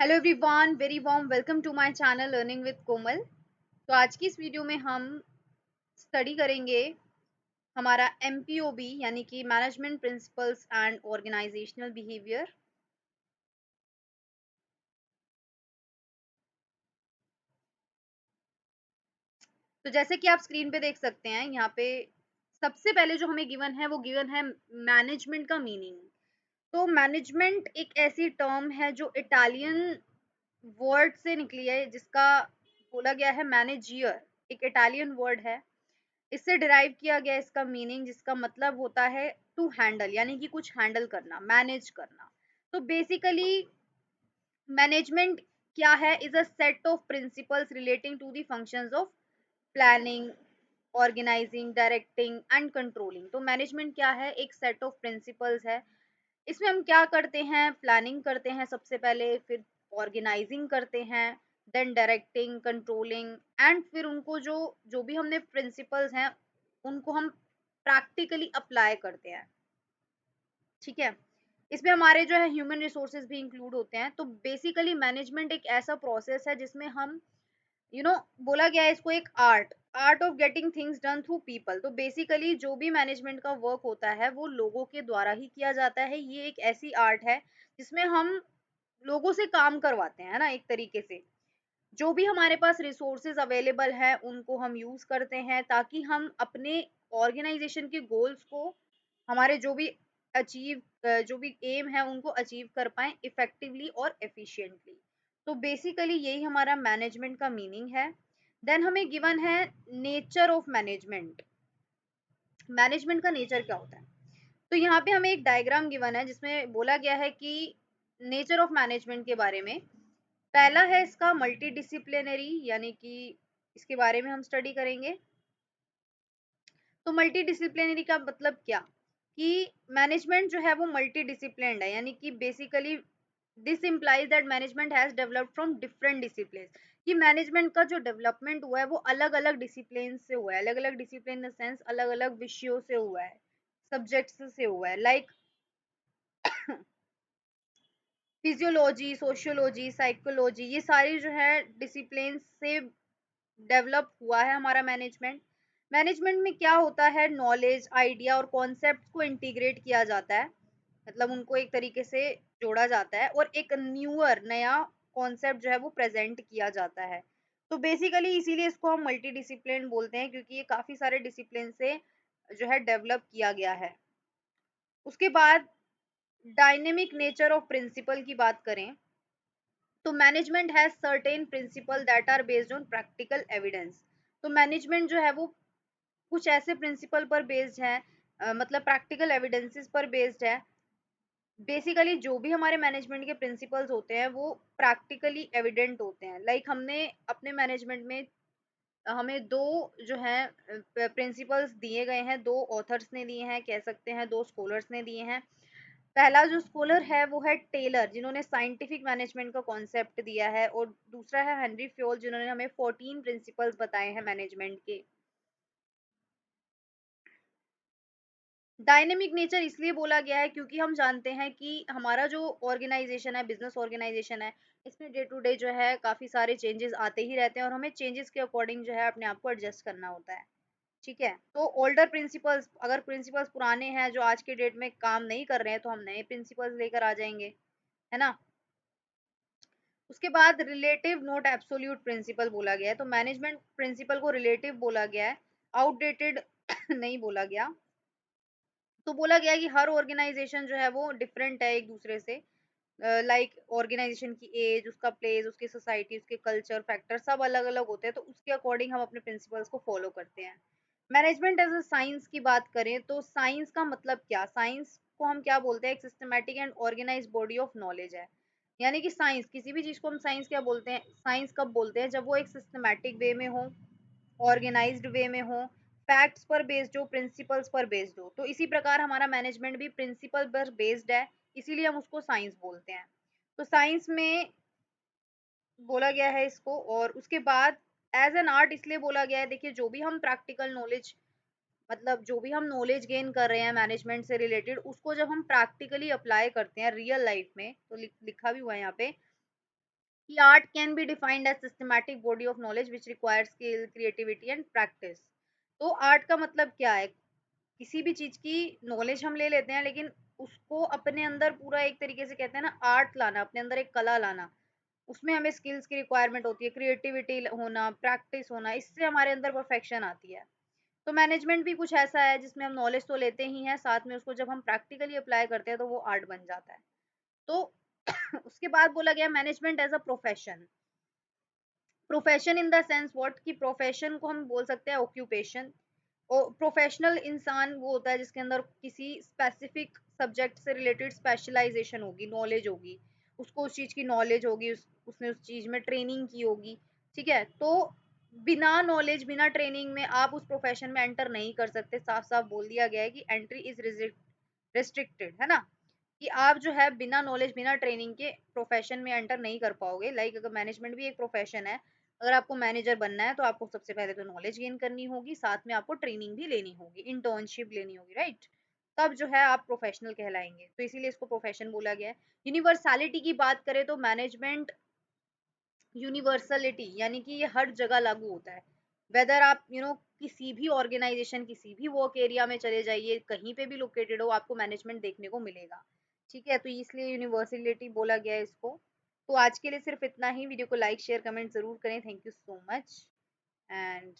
Hello everyone, very warm welcome to my channel learning with Komal. तो आज की इस वीडियो में हम स्टडी करेंगे हमारा एमपीओबी यानी कि management principles and organisational behaviour. तो जैसे कि आप स्क्रीन पे देख सकते हैं, यहाँ पे सबसे पहले जो हमें गिवन है वो गिवन है मैनेजमेंट का मीनिंग। तो मैनेजमेंट एक ऐसी टर्म है जो इटालियन वर्ड से निकली है, जिसका बोला गया है मैनेजियर। एक इटालियन वर्ड है, इससे डिराइव किया गया इसका मीनिंग, जिसका मतलब होता है टू हैंडल, यानी कि कुछ हैंडल करना, मैनेज करना। तो बेसिकली मैनेजमेंट क्या है? Is a set of principles relating to the functions of planning, organising, directing and controlling. तो मैनेजमेंट क्या है? एक सेट ऑफ प्रिंसिपल्स है। इसमें हम क्या करते हैं? प्लानिंग करते हैं सबसे पहले, फिर ऑर्गेनाइजिंग करते हैं, देन डायरेक्टिंग, कंट्रोलिंग एंड फिर उनको जो जो भी हमने प्रिंसिपल्स हैं उनको हम प्रैक्टिकली अप्लाई करते हैं। ठीक है, इसमें हमारे जो है ह्यूमन रिसोर्सेज भी इंक्लूड होते हैं। तो बेसिकली मैनेजमेंट एक ऐसा प्रोसेस है जिसमें हम बोला गया है इसको एक art art of getting things done through people. तो बेसिकली जो भी मैनेजमेंट का वर्क होता है वो लोगों के द्वारा ही किया जाता है। ये एक ऐसी आर्ट है जिसमें हम लोगों से काम करवाते हैं ना, एक तरीके से। जो भी हमारे पास रिसोर्सेज अवेलेबल है उनको हम यूज करते हैं ताकि हम अपने ऑर्गेनाइजेशन के गोल्स को, हमारे जो भी एम है उनको अचीव कर पाए इफेक्टिवली और एफिशिएंटली। तो बेसिकली यही हमारा मैनेजमेंट का मीनिंग है। देन हमें गिवन है नेचर ऑफ मैनेजमेंट। मैनेजमेंट का नेचर क्या होता है? तो यहाँ पे हमें एक डायग्राम गिवन है जिसमें बोला गया है कि नेचर ऑफ मैनेजमेंट के बारे में। पहला है इसका मल्टी डिसिप्लिनरी, यानी कि इसके बारे में हम स्टडी करेंगे। तो मल्टी डिसिप्लिनरी का मतलब क्या? कि मैनेजमेंट जो है वो मल्टी डिसिप्लिन है, यानी कि basically this implies that management has developed from different discipline. कि मैनेजमेंट का जो डेवलपमेंट हुआ है वो अलग अलग डिसिप्लिन से हुआ है। अलग अलग डिसिप्लिन इन द सेंस अलग अलग विषयों से हुआ है, सब्जेक्ट्स से हुआ है। लाइक फिजियोलॉजी, सोशियोलॉजी, साइकोलॉजी, ये सारी जो है डिसिप्लिन से डेवलप हुआ है हमारा मैनेजमेंट। मैनेजमेंट में क्या होता है? नॉलेज, आइडिया और कॉन्सेप्ट को इंटीग्रेट किया जाता है, मतलब उनको एक तरीके से जोड़ा जाता है और एक नया कॉन्सेप्ट जो है वो प्रेजेंट किया जाता है। तो बेसिकली इसीलिए इसको हम मल्टी डिसिप्लिन बोलते हैं, क्योंकि ये काफी सारे डिसिप्लिन से जो है डेवलप किया गया है। उसके बाद डायनेमिक नेचर ऑफ प्रिंसिपल की बात करें तो management has certain principle that are based on practical evidence. तो मैनेजमेंट जो है वो कुछ ऐसे प्रिंसिपल पर बेस्ड है, मतलब प्रैक्टिकल एविडेंसेस पर बेस्ड है। बेसिकली जो भी हमारे मैनेजमेंट के प्रिंसिपल्स होते हैं वो प्रैक्टिकली एविडेंट होते हैं। लाइक हमने अपने मैनेजमेंट में हमें दो जो है प्रिंसिपल्स दिए गए हैं, दो ऑथर्स ने दिए हैं, कह सकते हैं दो स्कॉलर्स ने दिए हैं। पहला जो स्कॉलर है वो है टेलर, जिन्होंने साइंटिफिक मैनेजमेंट का कॉन्सेप्ट दिया है, और दूसरा है हेनरी फ्योल, जिन्होंने हमें 14 प्रिंसिपल्स बताए हैं मैनेजमेंट के। डायनेमिक नेचर इसलिए बोला गया है क्योंकि हम जानते हैं कि हमारा जो ऑर्गेनाइजेशन है, बिजनेस ऑर्गेनाइजेशन है, इसमें डे टू डे जो है काफी सारे चेंजेस आते ही रहते हैं और हमें चेंजेस के अकॉर्डिंग जो है अपने आप को एडजस्ट करना होता है। ठीक है, तो ओल्डर प्रिंसिपल्स, अगर प्रिंसिपल्स पुराने हैं जो आज के डेट में काम नहीं कर रहे हैं, तो हम नए प्रिंसिपल्स लेकर आ जाएंगे, है ना। उसके बाद रिलेटिव नोट एब्सोल्यूट प्रिंसिपल बोला गया है। तो मैनेजमेंट प्रिंसिपल को रिलेटिव बोला गया है, आउटडेटेड नहीं बोला गया। तो बोला गया है कि हर ऑर्गेनाइजेशन जो है वो डिफरेंट है एक दूसरे से। लाइक ऑर्गेनाइजेशन की एज, उसका प्लेस, उसकी सोसाइटी, उसके कल्चर फैक्टर सब अलग अलग होते हैं, तो उसके अकॉर्डिंग हम अपने प्रिंसिपल्स को फॉलो करते हैं। मैनेजमेंट एज अ साइंस की बात करें तो साइंस का मतलब क्या? साइंस को हम क्या बोलते हैं? एक systematic and organise body of knowledge है। यानी कि साइंस, किसी भी चीज को हम साइंस क्या बोलते हैं? साइंस कब बोलते हैं? जब वो एक सिस्टमैटिक वे में हो, ऑर्गेनाइज्ड वे में हो, फैक्ट्स पर बेस्ड हो, प्रिंसिपल्स पर बेस्ड हो। तो इसी प्रकार हमारा मैनेजमेंट भी प्रिंसिपल पर बेस्ड है, इसीलिए हम उसको साइंस बोलते हैं। तो साइंस में बोला गया है इसको। और उसके बाद एज एन आर्ट इसलिए बोला गया है, देखिए जो भी हम प्रैक्टिकल नॉलेज, मतलब जो भी हम नॉलेज गेन कर रहे हैं मैनेजमेंट से रिलेटेड, उसको जब हम प्रैक्टिकली अप्लाई करते हैं रियल लाइफ में, तो लिखा भी हुआ है यहाँ पे कि art can be defined as systematic body of knowledge which require skill, creativity and practice. तो आर्ट का मतलब क्या है? किसी भी चीज की नॉलेज हम ले लेते हैं, लेकिन उसको अपने अंदर पूरा एक तरीके से कहते हैं ना आर्ट लाना, अपने अंदर एक कला लाना, उसमें हमें स्किल्स की रिक्वायरमेंट होती है, क्रिएटिविटी होना, प्रैक्टिस होना, इससे हमारे अंदर परफेक्शन आती है। तो मैनेजमेंट भी कुछ ऐसा है जिसमें हम नॉलेज तो लेते ही हैं, साथ में उसको जब हम प्रैक्टिकली अप्लाई करते हैं तो वो आर्ट बन जाता है। तो उसके बाद बोला गया management as a profession. Profession in the sense what, कि प्रोफेशन को हम बोल सकते हैं ऑक्यूपेशन। और प्रोफेशनल इंसान वो होता है जिसके अंदर किसी स्पेसिफिक सब्जेक्ट से रिलेटेड स्पेशलाइजेशन होगी, नॉलेज होगी, उसको उस चीज की नॉलेज होगी, उसने उस चीज में ट्रेनिंग की होगी। ठीक है, तो बिना नॉलेज बिना ट्रेनिंग में आप उस प्रोफेशन में एंटर नहीं कर सकते। साफ साफ बोल दिया गया है कि एंट्री इज रिस्ट्रिक्टेड, है ना, कि आप जो है बिना नॉलेज बिना ट्रेनिंग के प्रोफेशन में एंटर नहीं कर पाओगे। लाइक अगर मैनेजमेंट भी एक प्रोफेशन है, अगर आपको मैनेजर बनना है तो आपको सबसे पहले तो नॉलेज गेन करनी होगी, साथ में आपको ट्रेनिंग भी लेनी होगी, इंटर्नशिप लेनी होगी, राइट? तब जो है आप प्रोफेशनल कहलाएंगे, तो इसीलिए इसको प्रोफेशन बोला गया है। यूनिवर्सैलिटी की बात करें तो मैनेजमेंट यूनिवर्सलिटी, यानी कि ये हर जगह लागू होता है। वेदर आप किसी भी ऑर्गेनाइजेशन, किसी भी वर्क एरिया में चले जाइए, कहीं पे भी लोकेटेड हो, आपको मैनेजमेंट देखने को मिलेगा। ठीक है, तो इसलिए यूनिवर्सलिटी बोला गया है इसको। तो आज के लिए सिर्फ इतना ही। वीडियो को लाइक शेयर कमेंट जरूर करें। Thank you so much and